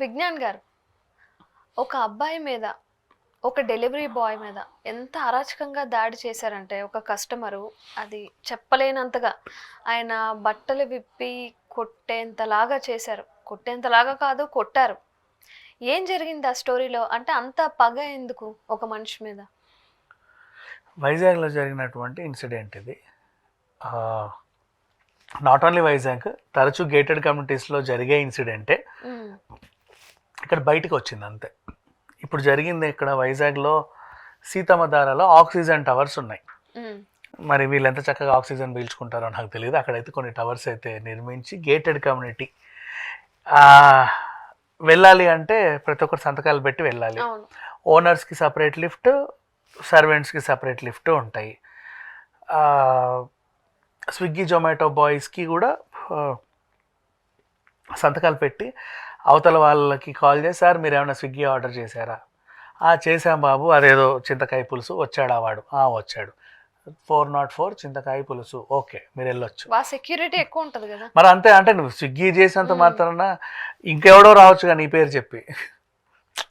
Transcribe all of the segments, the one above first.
విజ్ఞాన్ గారు, ఒక అబ్బాయి మీద, ఒక డెలివరీ బాయ్ మీద ఎంత అరాచకంగా దాడి చేశారంటే, ఒక కస్టమరు అది చెప్పలేనంతగా ఆయన బట్టలు విప్పి కొట్టేంతలాగా చేశారు. కొట్టేంతలాగా కాదు, కొట్టారు. ఏం జరిగింది ఆ స్టోరీలో? అంటే అంత పగ ఎందుకు ఒక మనిషి మీద? వైజాగ్లో జరిగినటువంటి ఇన్సిడెంట్ ఇది. నాట్ ఓన్లీ వైజాగ్, తరచూ గేటెడ్ కమ్యూనిటీస్లో జరిగే ఇన్సిడెంటే ఇక్కడ బయటకు వచ్చింది అంతే. ఇప్పుడు జరిగింది ఇక్కడ వైజాగ్లో సీతమ్మధారలో ఆక్సిజన్ టవర్స్ ఉన్నాయి. మరి వీళ్ళు ఎంత చక్కగా ఆక్సిజన్ పీల్చుకుంటారో నాకు తెలియదు. అక్కడైతే కొన్ని టవర్స్ అయితే నిర్మించి గేటెడ్ కమ్యూనిటీ వెళ్ళాలి అంటే ప్రతి ఒక్కరు సంతకాలు పెట్టి వెళ్ళాలి. ఓనర్స్కి సపరేట్ లిఫ్ట్, సర్వెంట్స్కి సపరేట్ లిఫ్ట్ ఉంటాయి. స్విగ్గీ జొమాటో బాయ్స్కి కూడా సంతకాలు పెట్టి అవతల వాళ్ళకి కాల్ చేసి, సార్ మీరు ఏమైనా స్విగ్గీ ఆర్డర్ చేశారా? చేశాం బాబు, అదేదో చింతకాయ పులుసు, వచ్చాడా వాడు? వచ్చాడు. 404 చింతకాయ పులుసు, ఓకే మీరు వెళ్ళొచ్చు. సెక్యూరిటీ ఎక్కువ ఉంటుంది కదా మరి అంతే. అంటే నువ్వు స్విగ్గీ చేసినంత మాత్రాన ఇంకెవడో రావచ్చు కానీ నీ పేరు చెప్పి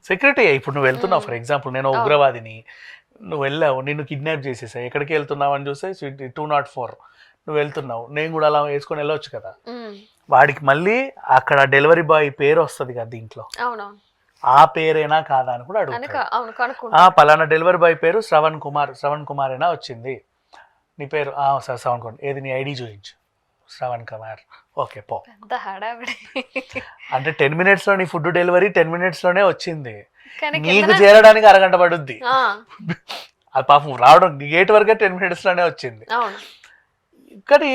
సెక్యూరిటీ. ఇప్పుడు నువ్వు వెళ్తున్నావు, ఫర్ ఎగ్జాంపుల్ నేను ఉగ్రవాదిని, నువ్వు వెళ్ళావు, నిన్ను కిడ్నాప్ చేసేసావు, ఎక్కడికి వెళ్తున్నావు అని చూస్తే 204 నువ్వు వెళ్తున్నావు, నేను కూడా అలా వేసుకొని వెళ్ళొచ్చు కదా. వాడికి మళ్ళీ అక్కడ డెలివరీ బాయ్ పేరు వస్తుంది కదా దీంట్లో, ఆ పేరేనా కాదా అని కూడా అడుగుతాడు. పలానా డెలివరీ బాయ్ పేరు శ్రవణ్ కుమార్ అయినా వచ్చింది, నీ పేరు సార్ శ్రవణ్ కుమార్, ఏది నీ ఐడి చూపించు, శ్రవణ్ కుమార్, ఓకే పో. అంటే 10 minutes లో నీ ఫుడ్ డెలివరీ 10 minutes లోనే వచ్చింది, నీకు చేరడానికి అరగంట పడుద్ది. అది పాపం రావడం గేట్ వరకే 10 minutes లోనే వచ్చింది. కానీ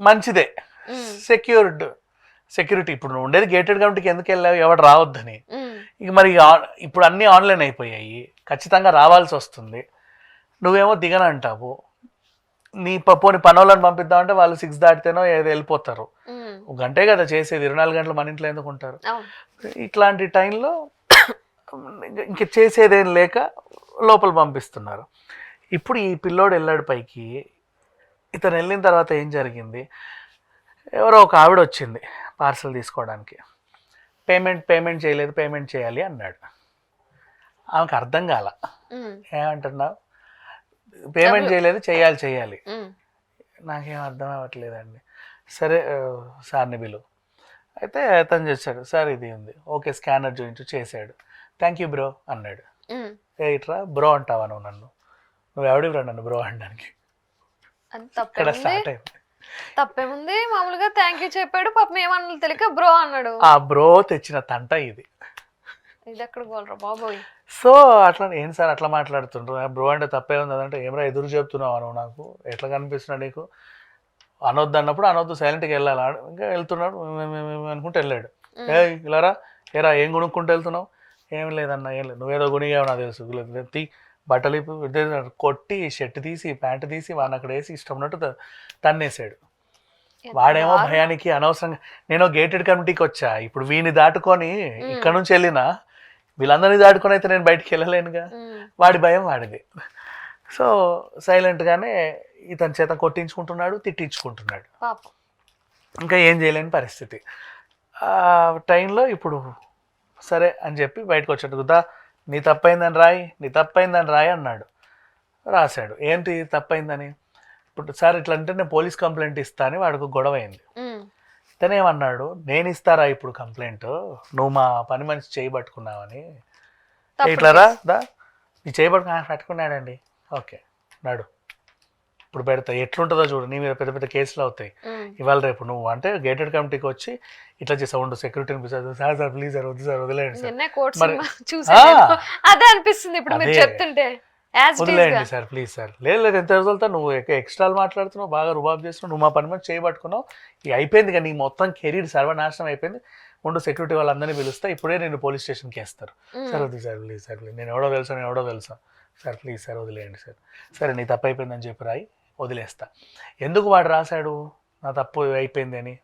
మంచిదే, సెక్యూరిటీ. ఇప్పుడు నువ్వు ఉండేది గేటెడ్ కమ్యూనిటీకి ఎందుకు వెళ్ళావు, ఎవడు రావద్దని. ఇక మరి ఇప్పుడు అన్నీ ఆన్లైన్ అయిపోయాయి, ఖచ్చితంగా రావాల్సి వస్తుంది. నువ్వేమో దిగనంటావు. నీ పోని పనోళ్ళని పంపిద్దామంటే వాళ్ళు 6 దాటితేనో ఏదో వెళ్ళిపోతారు. ఒక గంటే కదా చేసేది, 24 గంటలు మన ఇంట్లో ఎందుకు ఉంటారు? ఇట్లాంటి టైంలో ఇంక చేసేదేం లేక లోపల పంపిస్తున్నారు. ఇప్పుడు ఈ పిల్లోడు వెళ్ళాడు పైకి. ఇతను వెళ్ళిన తర్వాత ఏం జరిగింది, ఎవరో ఒక ఆవిడ వచ్చింది పార్సల్ తీసుకోవడానికి. పేమెంట్ చేయలేదు, పేమెంట్ చేయాలి అన్నాడు. ఆమెకు అర్థం కాల, ఏమంటున్నావు, పేమెంట్ చేయలేదు, చేయాలి. నాకేం అర్థం అవ్వట్లేదండి. సరే సార్ని బిలు. అయితే అతను చేశాడు, సార్ ఇది ఉంది, ఓకే స్కానర్ చూపించు, చేశాడు. థ్యాంక్ యూ బ్రో అన్నాడు. ఇట్రా బ్రో అంటావా నువ్వు నన్ను? నువ్వు ఎవడివ్వరా నన్ను బ్రో అనడానికి? ఇక్కడ స్టార్ట్ అయింది. తప్పేముంది, మామూలుగా థ్యాంక్ యూ చెప్పాడు, పాపం ఏమన్నా తెలియక బ్రో అన్నాడు. ఆ బ్రో తెచ్చిన తంట ఇది ఎక్కడ గోల్రా బాబోయ్. సో అట్లా ఏం సార్ అట్లా మాట్లాడుతుండ్రు, బ్రో అంటే తప్పే ఉంది అదంటే, ఏమరా ఎదురు చెప్తున్నావు నువ్వు, నాకు ఎట్లా కనిపిస్తున్నా నీకు, అనొద్దు అన్నప్పుడు అనొద్దు, సైలెంట్గా వెళ్ళాలి. ఇంకా వెళ్తున్నాడు అనుకుంటూ వెళ్ళాడు. ఇలారా ఏరా ఏం కొనుక్కుంటూ వెళ్తున్నావు? ఏం లేదన్నా, ఏం లేదు, నువ్వేదో కొనిగావు నాకు తెలుసు, బట్టలు కొట్టి షర్ట్ తీసి ప్యాంట్ తీసి వాడిని అక్కడ వేసి ఇష్టం ఉన్నట్టు తన్నేసాడు. వాడేమో భయానికి అనవసరంగా, నేను గేటెడ్ కమ్యూనిటీకి వచ్చా, ఇప్పుడు వీని దాటుకొని ఇక్కడ నుంచి వెళ్ళినా వీళ్ళందరినీ దాటుకొని అయితే నేను బయటికి వెళ్ళలేనుగా, వాడి భయం వాడిది. సో సైలెంట్గానే ఇతని చేత కొట్టించుకుంటున్నాడు, తిట్టించుకుంటున్నాడు. ఇంకా ఏం చేయలేని పరిస్థితి. ఆ టైంలో ఇప్పుడు సరే అని చెప్పి బయటకు వచ్చాడు. దా నీ తప్పైందని రాయి అన్నాడు. రాశాడు. ఏంటి తప్పైందని? ఇప్పుడు సార్ ఇట్లా అంటే నేను పోలీస్ కంప్లైంట్ ఇస్తా అని వాడికి గొడవ అయింది. తనేమన్నాడు, నేను ఇస్తారా ఇప్పుడు కంప్లైంట్, నువ్వు మా పని మనిషి చేయబట్టుకున్నావని. ఇట్లారా దా నీ పట్టుకున్నాడండి, ఓకే నాడు ఇప్పుడు పెడతా, ఎట్లుంటుందో చూడు, నీ మీద పెద్ద పెద్ద కేసులు అవుతాయి ఇవాళ రేపు. నువ్వు అంటే గేటెడ్ కమిటీకి వచ్చి ఇట్లా చేసావు, ఉండు సెక్యూరిటీని పిలిచారు, సార్ ప్లీజ్ సార్ వద్దు సార్ వదిలేండి వదిలేండి సార్ ప్లీజ్ సార్. లేదు ఎంత వదులుతా, నువ్వు ఎక్స్ట్రా మాట్లాడుతున్నావు, బాగా రుబాబ్ చేస్తున్నావు, నువ్వు మా పని మీద చేయబట్టుకున్నావు, ఇక అయిపోయింది కానీ నీ మొత్తం కెరీర్ సర్వనాశనం అయిపోయింది, ఉండు సెక్యూరిటీ వాళ్ళందరినీ పిలుస్తా, ఇప్పుడే నేను పోలీస్ స్టేషన్కి వేస్తారు. సార్ వద్దు సార్ ప్లీజ్ సార్ ప్లీజ్, నేను ఎవడో తెలుసా సార్ ప్లీజ్ సార్ వదిలేయండి సార్. సరే నీ తప్పు అయిపోయిందని చెప్పి రాయి, వదిలేస్తా. ఎందుకు వాడు రాశాడు నా తప్పు అయిపోయింది అని?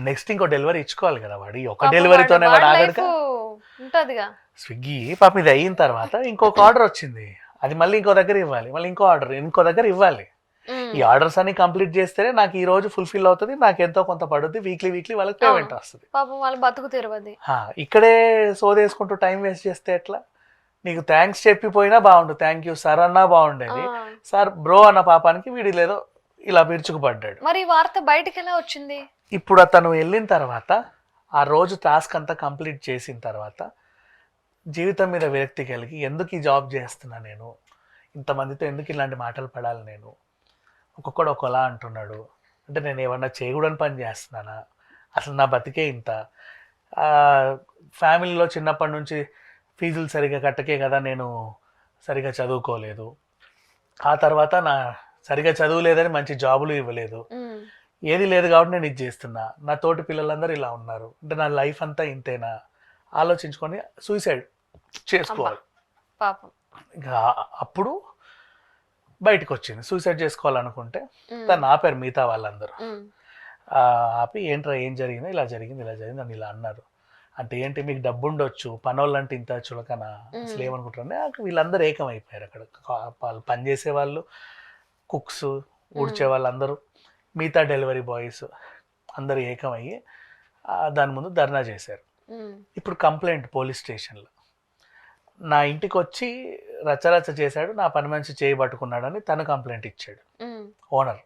నెక్స్ట్ ఇంకో డెలివరీ ఇచ్చుకోవాలి కదా వాడు, ఒక డెలివరీతోనే వాడు ఆగడుగా. స్విగ్గీ పాపం ఇది అయిన తర్వాత ఇంకొక ఆర్డర్ వచ్చింది, అది మళ్ళీ ఇంకో దగ్గర ఇవ్వాలి, మళ్ళీ ఇంకో ఆర్డర్ ఇంకో దగ్గర ఇవ్వాలి. ఈ ఆర్డర్స్ అన్ని కంప్లీట్ చేస్తేనే నాకు ఈ రోజు ఫుల్ఫిల్ అవుతుంది, నాకు ఎంతో కొంత పడుద్ది, వీక్లీ వాళ్ళకి పేమెంట్ వస్తుంది. పాపం వాళ్ళు బతుకు తెరవది. ఇక్కడే సోదేసుకుంటూ టైం వేస్ట్ చేస్తే ఎట్లా? నీకు థ్యాంక్స్ చెప్పిపోయినా బాగుండు, థ్యాంక్ యూ సార్ అన్నా బాగుండేది, సార్ బ్రో అన్న పాపానికి వీడి లేదో ఇలా విరుచుకుపడ్డాడు. మరి ఈ వార్త బయటకు ఎలా వచ్చింది? ఇప్పుడు అతను వెళ్ళిన తర్వాత ఆ రోజు టాస్క్ అంతా కంప్లీట్ చేసిన తర్వాత జీవితం మీద విరక్తి కలిగి ఎందుకు ఈ జాబ్ చేస్తున్నా నేను, ఇంతమందితో ఎందుకు ఇలాంటి మాటలు పడాలి నేను, ఒక్కొక్కడు ఒకలా అంటున్నాడు అంటే నేను ఏమన్నా చేయకూడని పని చేస్తున్నానా, అసలు నా బతికే ఇంత, ఫ్యామిలీలో చిన్నప్పటి నుంచి ఫీజులు సరిగా కట్టకే కదా నేను సరిగా చదువుకోలేదు, ఆ తర్వాత నా సరిగా చదువులేదని మంచి జాబులు ఇవ్వలేదు, ఏది లేదు కాబట్టి నేను ఇది చేస్తున్నా, నా తోటి పిల్లలందరూ ఇలా ఉన్నారు అంటే నా లైఫ్ అంతా ఇంతేనా ఆలోచించుకొని సూసైడ్ చేసుకోవాలి. పాపం ఇంకా అప్పుడు బయటకు వచ్చింది సూసైడ్ చేసుకోవాలనుకుంటే తను ఆపారు మిగతా వాళ్ళందరూ. ఆపి ఏంట్రా ఏం జరిగింది, ఇలా జరిగింది అని ఇలా అన్నారు. అంటే ఏంటి మీకు డబ్బు ఉండొచ్చు, పనోళ్ళంటే ఇంత చులకనా, అసలు ఏమనుకుంటారు వీళ్ళందరూ ఏకమైపోయారు. అక్కడ వాళ్ళు పనిచేసే వాళ్ళు, కుక్స్, ఊడ్చే వాళ్ళందరూ, మిగతా డెలివరీ బాయ్స్ అందరూ ఏకమయ్యి దాని ముందు ధర్నా చేశారు. ఇప్పుడు కంప్లైంట్ పోలీస్ స్టేషన్లో నా ఇంటికి వచ్చి రచ్చరచ్చ చేశాడు, నా పని మనిషి చేయి పట్టుకున్నాడని తను కంప్లైంట్ ఇచ్చాడు ఓనర్.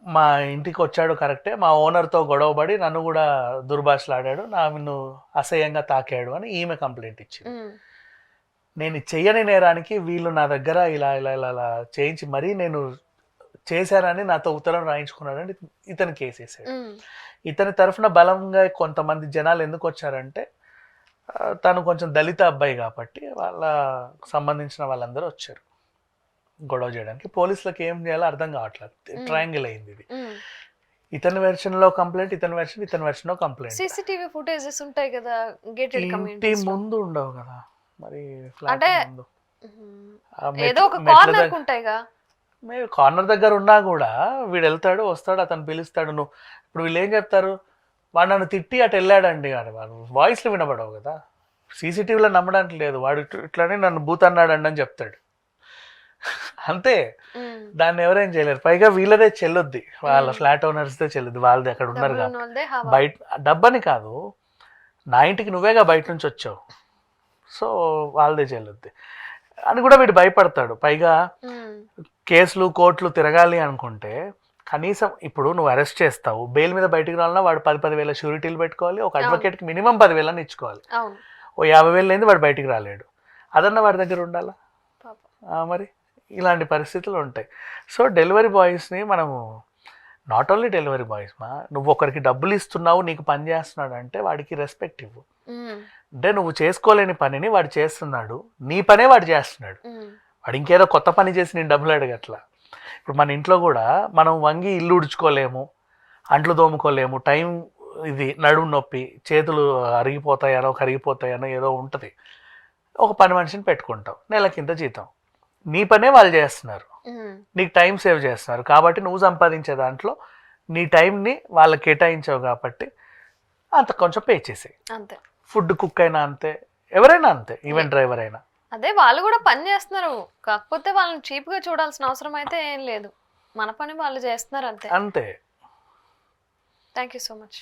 మా ఇంటికి వచ్చాడు కరెక్టే, మా ఓనర్తో గొడవపడి నన్ను కూడా దుర్భాషలాడాడు, నన్ను అసహ్యంగా తాకాడు అని ఈమె కంప్లైంట్ ఇచ్చింది. నేను చెయ్యని నేరానికి వీళ్ళు నా దగ్గర ఇలా ఇలా ఇలా ఇలా చేయించి మరీ నేను చేశానని నాతో ఉత్తరం రాయించుకున్నాడని ఇతను కేసు వేసాడు. ఇతని తరఫున బలంగా కొంతమంది జనాలు ఎందుకు వచ్చారంటే తను కొంచెం దళిత అబ్బాయి కాబట్టి వాళ్ళ సంబంధించిన వాళ్ళందరూ వచ్చారు గొడవ చేయడానికి. పోలీసులకు ఏం చేయాలో అర్థం కావట్లేదు, ట్రయాంగిల్ అయింది ఇది. ఇతని వెర్షన్ లో కంప్లైంట్, ఇతని వెర్షన్ లో కంప్లైంట్. సీసీటీవీ ఫుటేజెస్ ఉంటాయి కదా గేటెడ్ కమ్యూనిటీస్ ముందు ఉండవు కదా మరి, అంటే ఏదో ఒక కార్నర్ ఉంటాయిగా. మేము కార్నర్ దగ్గర ఉన్నా కూడా వీడు వెళ్తాడు వస్తాడు, అతను పిలుస్తాడు. నువ్వు ఇప్పుడు వీళ్ళు ఏం చెప్తారు, వాడు నన్ను తిట్టి అటు వెళ్ళాడండి, వాడు వాయిస్లు వినబడవు కదా, సీసీటీవీలో నమ్మడానికి లేదు, వాడు ఇట్లానే నన్ను బూత్ అన్నాడండి అని చెప్తాడు అంతే. దాన్ని ఎవరేం చేయలేరు. పైగా వీళ్ళదే చెల్లుద్ది, వాళ్ళ ఫ్లాట్ ఓనర్స్దే చెల్లుద్ది, వాళ్ళది అక్కడ ఉన్నారు కాబట్టి. బయట డబ్బని కాదు, నా ఇంటికి నువ్వేగా బయట నుంచి వచ్చావు, సో వాళ్ళదే చెల్లుద్ది అని కూడా వీడు భయపడతాడు. పైగా కేసులు కోర్టులు తిరగాలి అనుకుంటే కనీసం ఇప్పుడు నువ్వు అరెస్ట్ చేస్తావు, బెయిల్ మీద బయటకు రావాలన్నా వాడు 10,000 షూరిటీలు పెట్టుకోవాలి, ఒక అడ్వకేట్కి మినిమం 10,000 ఇచ్చుకోవాలి, ఓ 50,000 అయింది వాడు బయటికి రాలేడు, అదన్నా వాడి దగ్గర ఉండాలా మరి. ఇలాంటి పరిస్థితులు ఉంటాయి. సో డెలివరీ బాయ్స్ని మనము నాట్ ఓన్లీ డెలివరీ బాయ్స్ నువ్వు ఒకరికి డబ్బులు ఇస్తున్నావు, నీకు పని చేస్తున్నాడు అంటే వాడికి రెస్పెక్ట్ ఇవ్వు. అంటే నువ్వు చేసుకోలేని పనిని వాడు చేస్తున్నాడు, నీ పనే వాడు చేస్తున్నాడు, వాడు ఇంకేదో కొత్త పని చేసి నేను డబ్బులు అడగట్లా. ఇప్పుడు మన ఇంట్లో కూడా మనం వంగి ఇల్లు ఉడుచుకోలేము, అంట్లు తోముకోలేము, టైం ఇది నడుము నొప్పి, చేతులు అరిగిపోతాయనో కరిగిపోతాయనో ఏదో ఉంటుంది, ఒక పని మనిషిని పెట్టుకుంటావు, నెల కింద జీతం, నీ పనే వాళ్ళు చేస్తున్నారు, నీకు టైం సేవ్ చేస్తున్నారు కాబట్టి నువ్వు సంపాదించే దాంట్లో నీ టైంని వాళ్ళకి కేటాయించావు కాబట్టి అంత కొంచెం పే చేసేయి. అంతే. ఫుడ్ కుక్ అయినా అంతే, ఎవరైనా అంతే, ఈవెన్ డ్రైవర్ అయినా అదే. వాళ్ళు కూడా పని చేస్తున్నారు, కాకపోతే వాళ్ళని చీప్ గా చూడాల్సిన అవసరం అయితే ఏం లేదు, మన పని వాళ్ళు చేస్తున్నారు అంతే. అంతే. Thank you so much.